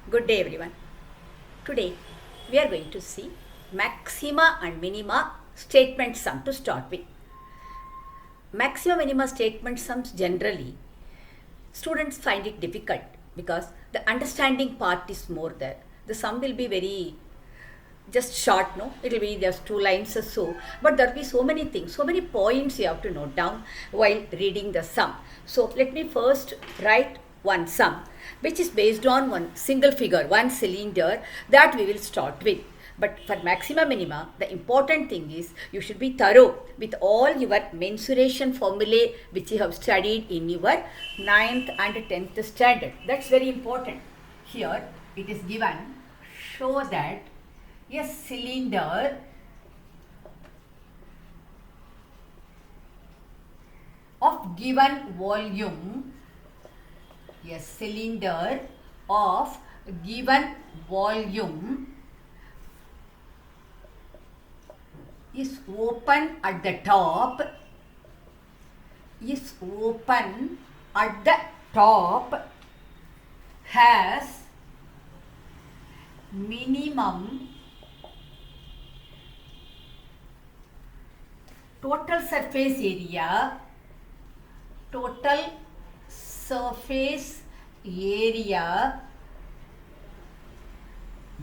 Good day everyone. Today we are going to see maxima and minima statement sum to start with. Maxima minima statement sums generally students find it difficult because the understanding part is more there. The sum will be very just short, no? It will be just 2 lines or so. But there will be so many things, so many points you have to note down while reading the sum. So let me first write one sum which is based on one single figure, one cylinder that we will start with. But for maxima minima, the important thing is you should be thorough with all your mensuration formulae which you have studied in your 9th and 10th standard. That's very important. Here it is given, show that a cylinder of given volume, a cylinder of given volume is open at the top, has minimum total surface area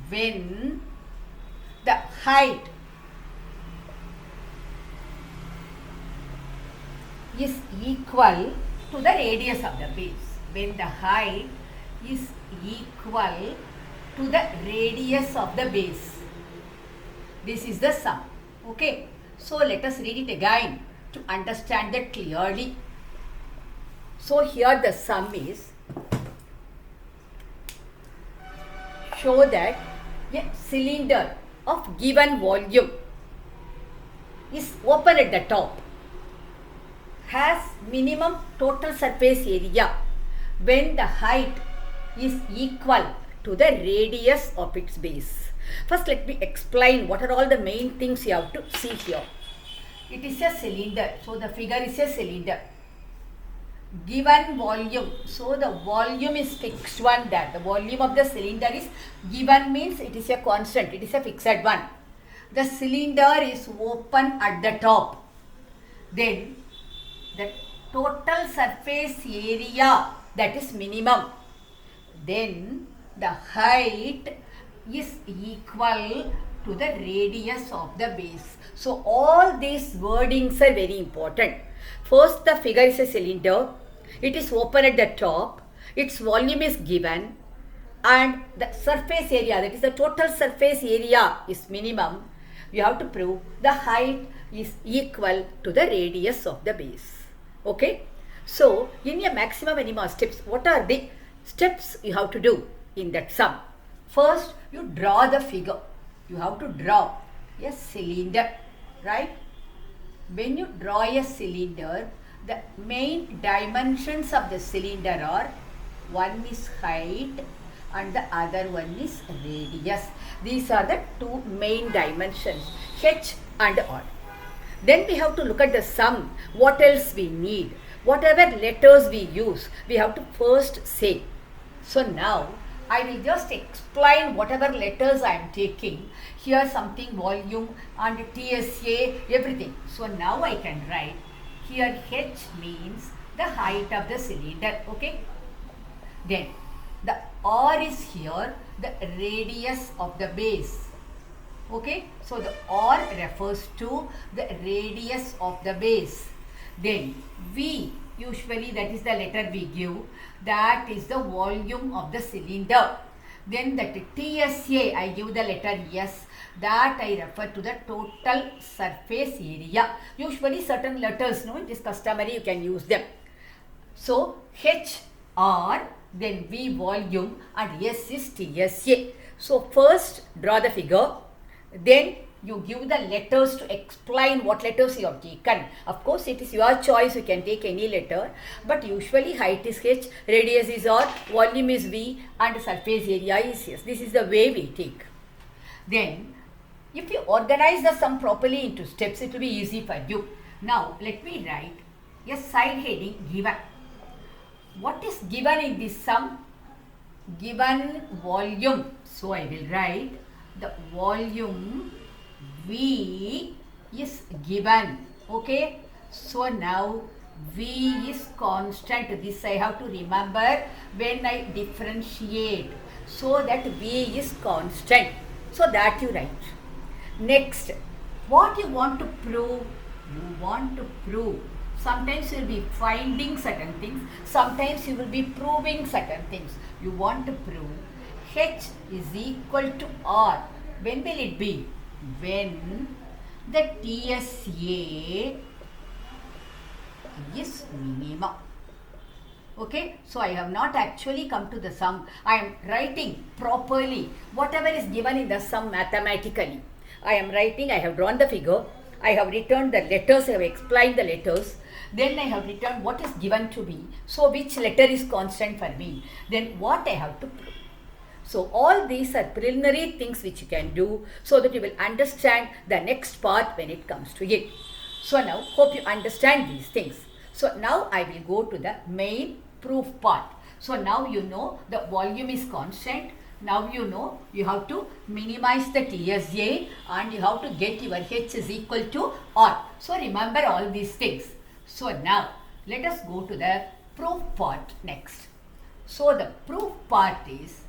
when the height is equal to the radius of the base. When the height is equal to the radius of the base. This is the sum. Okay. So let us read it again to understand that clearly. So here the sum is, show that a cylinder of given volume is open at the top, has minimum total surface area when the height is equal to the radius of its base. First let me explain what are all the main things you have to see here. It is a cylinder, so the figure is a cylinder. Given volume, so the volume is fixed one there. The volume of the cylinder is given, means it is a constant, it is a fixed one. The cylinder is open at the top. Then the total surface area, that is minimum. Then the height is equal to the radius of the base. So all these wordings are very important. First, the figure is a cylinder. It is open at the top. Its volume is given. And the surface area, that is the total surface area, is minimum. You have to prove the height is equal to the radius of the base. Okay. So, in your maxima minima steps, what are the steps you have to do in that sum? First, you draw the figure. You have to draw a cylinder, right? When you draw a cylinder, the main dimensions of the cylinder are, one is height and the other one is radius. These are the two main dimensions, h and r. Then we have to look at the sum. What else we need? Whatever letters we use, we have to first say. So now, I will just explain whatever letters I am taking. Here something volume and TSA, everything. So now I can write, here H means the height of the cylinder. Okay. Then the R is here, the radius of the base. Okay. So the R refers to the radius of the base. Then V, usually that is the letter we give, that is the volume of the cylinder. Then that TSA, I give the letter S, that I refer to the total surface area. Usually certain letters, no, it is customary, you can use them. So H, R, then V volume, and S is TSA. So first draw the figure, then you give the letters to explain what letters you have taken. Of course, it is your choice, you can take any letter, but usually height is H, radius is R, volume is V, and surface area is S. This is the way we take. Then, if you organize the sum properly into steps, it will be easy for you. Now, let me write a side heading given. What is given in this sum? given volume. So I will write the volume V is given. Okay. So now V is constant. This I have to remember when I differentiate. So that V is constant. So that you write. Next, what you want to prove? You want to prove. Sometimes you will be finding certain things. Sometimes you will be proving certain things. You want to prove H is equal to R. When will it be? When the TSA is minimum. Okay, so I have not actually come to the sum. I am writing properly whatever is given in the sum mathematically. I am writing, I have drawn the figure, I have returned the letters, I have explained the letters, then I have returned what is given to me. So which letter is constant for me, then what I have to prove. So all these are preliminary things which you can do so that you will understand the next part when it comes to it. So now hope you understand these things. So now I will go to the main proof part. So now you know the volume is constant. Now you know you have to minimize the TSA and you have to get your H is equal to R. So remember all these things. So now let us go to the proof part next. So the proof part is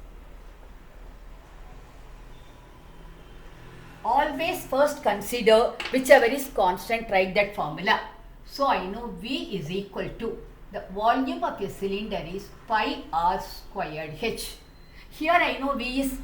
always first consider whichever is constant, write that formula. So I know V is equal to the volume of a cylinder is pi r squared H. Here I know V is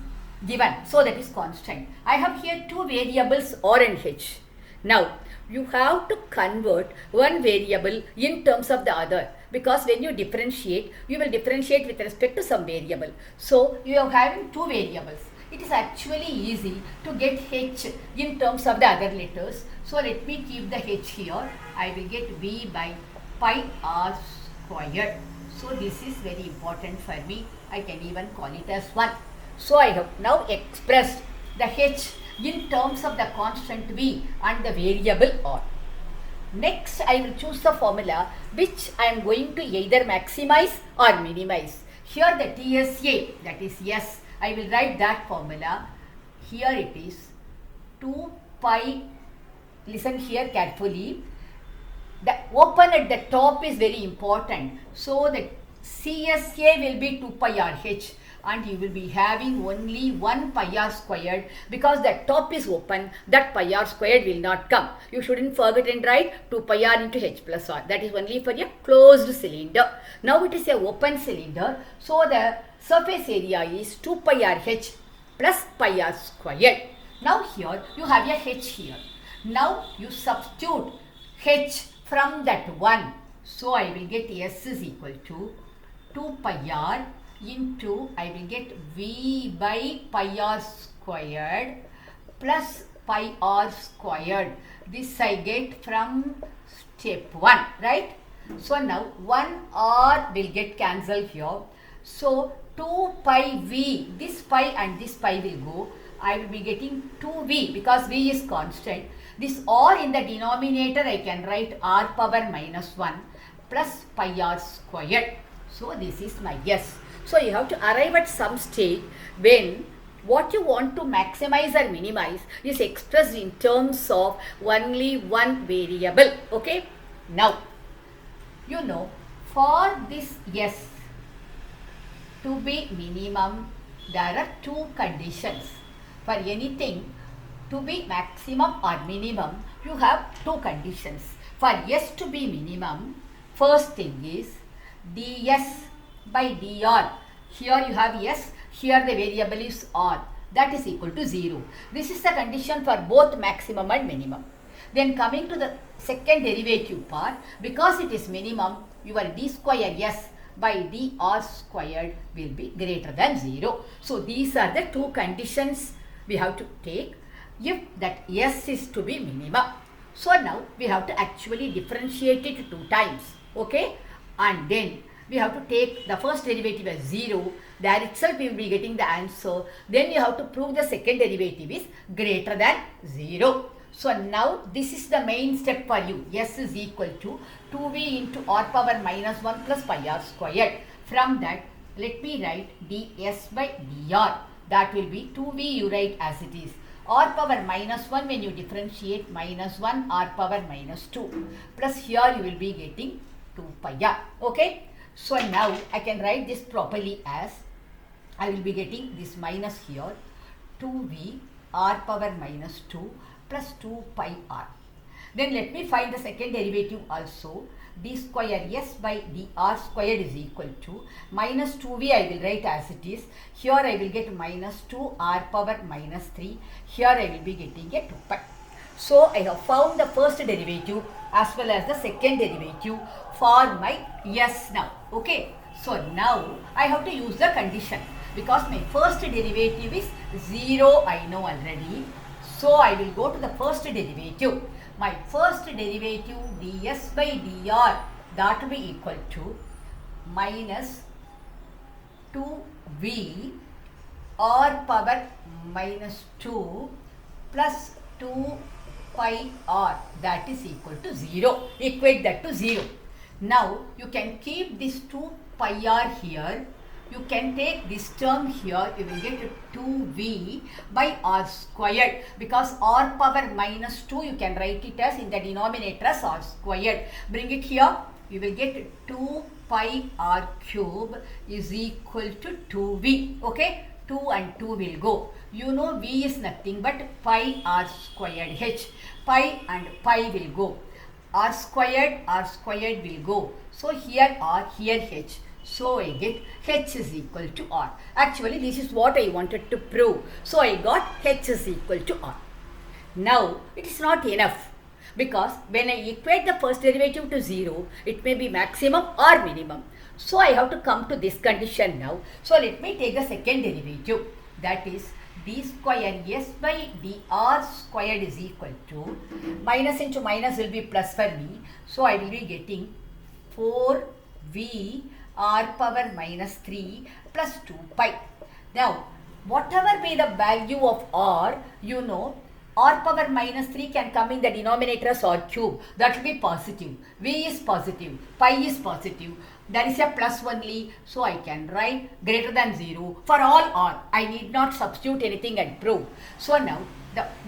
given, so that is constant. I have here two variables R and H. Now you have to convert one variable in terms of the other, because when you differentiate, you will differentiate with respect to some variable. So you are having two variables. It is actually easy to get H in terms of the other letters. So let me keep the H here. I will get V by pi r squared. So this is very important for me. I can even call it as 1. So I have now expressed the H in terms of the constant V and the variable R. Next, I will choose the formula which I am going to either maximize or minimize. Here the TSA, that is S, I will write that formula. Here it is 2 pi, listen here carefully. The open at the top is very important. So the CSA will be 2 pi r H and you will be having only 1 pi r squared, because the top is open, that pi r squared will not come. You shouldn't forget and write 2 pi r into H plus R. That is only for a closed cylinder. Now it is a open cylinder. So the surface area is 2 pi r H plus pi r squared. Now here you have a H here. Now you substitute H from that 1. So I will get S is equal to 2 pi r into, I will get V by pi r squared plus pi r squared. This I get from step 1, right? So now 1 r will get cancelled here. So 2 pi V, this pi and this pi will go. I will be getting 2V because V is constant. This R in the denominator I can write R power minus 1 plus pi r squared. So this is my S. So you have to arrive at some state when what you want to maximize or minimize is expressed in terms of only one variable. Okay. Now, you know, for this S to be minimum, there are two conditions. For anything to be maximum or minimum, you have two conditions. For S to be minimum, first thing is ds by dr. Here you have S, here the variable is R. That is equal to 0. This is the condition for both maximum and minimum. Then coming to the second derivative part, because it is minimum, your d square S by dr squared will be greater than 0. So these are the two conditions we have to take if that S is to be minimum. So now we have to actually differentiate it 2 times. Okay. And then we have to take the first derivative as 0. There itself we will be getting the answer. Then you have to prove the second derivative is greater than 0. So now this is the main step for you. S is equal to 2V into R power minus 1 plus pi r squared. From that, let me write ds by dr. That will be 2v, you write as it is. R power minus 1, when you differentiate, minus 1 r power minus 2. Plus here you will be getting 2 pi r. Okay. So now I can write this properly as, I will be getting this minus here, 2v r power minus 2 plus 2 pi r. Then let me find the second derivative also. D square s by dr squared is equal to minus 2v, I will write as it is. Here I will get minus 2 r power minus 3. Here I will be getting a 2 pi. So I have found the first derivative as well as the second derivative for my s now. Okay. So now I have to use the condition because my first derivative is 0, I know already. So I will go to the first derivative. My first derivative ds by dr, that will be equal to minus 2v r power minus 2 plus 2 pi r, that is equal to 0. Equate that to 0. Now you can keep this 2 pi r here. You can take this term here, you will get 2v by r squared, because r power minus 2 you can write it as in the denominator as r squared. Bring it here, you will get 2 pi r cube is equal to 2v. Okay, 2 and 2 will go. You know v is nothing but pi r squared h. Pi and pi will go. R squared will go. So here r, here h. So I get h is equal to r. Actually this is what I wanted to prove. So I got h is equal to r. Now it is not enough, because when I equate the first derivative to 0, it may be maximum or minimum. So I have to come to this condition now. So let me take the second derivative, that is d square s by dr squared is equal to, minus into minus will be plus for me. So I will be getting 4v r power minus 3 plus 2 pi. Now, whatever be the value of r, you know, r power minus 3 can come in the denominator as r cube. That will be positive. V is positive. Pi is positive. There is a plus only. So, I can write greater than 0 for all r. I need not substitute anything and prove. So, now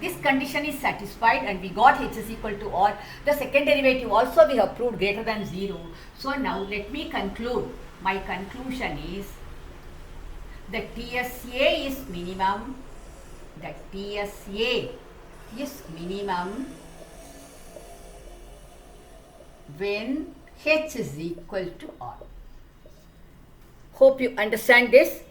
this condition is satisfied and we got h is equal to r. The second derivative also we have proved greater than 0. So now let me conclude. My conclusion is the TSA is minimum. The TSA is minimum when h is equal to r. Hope you understand this.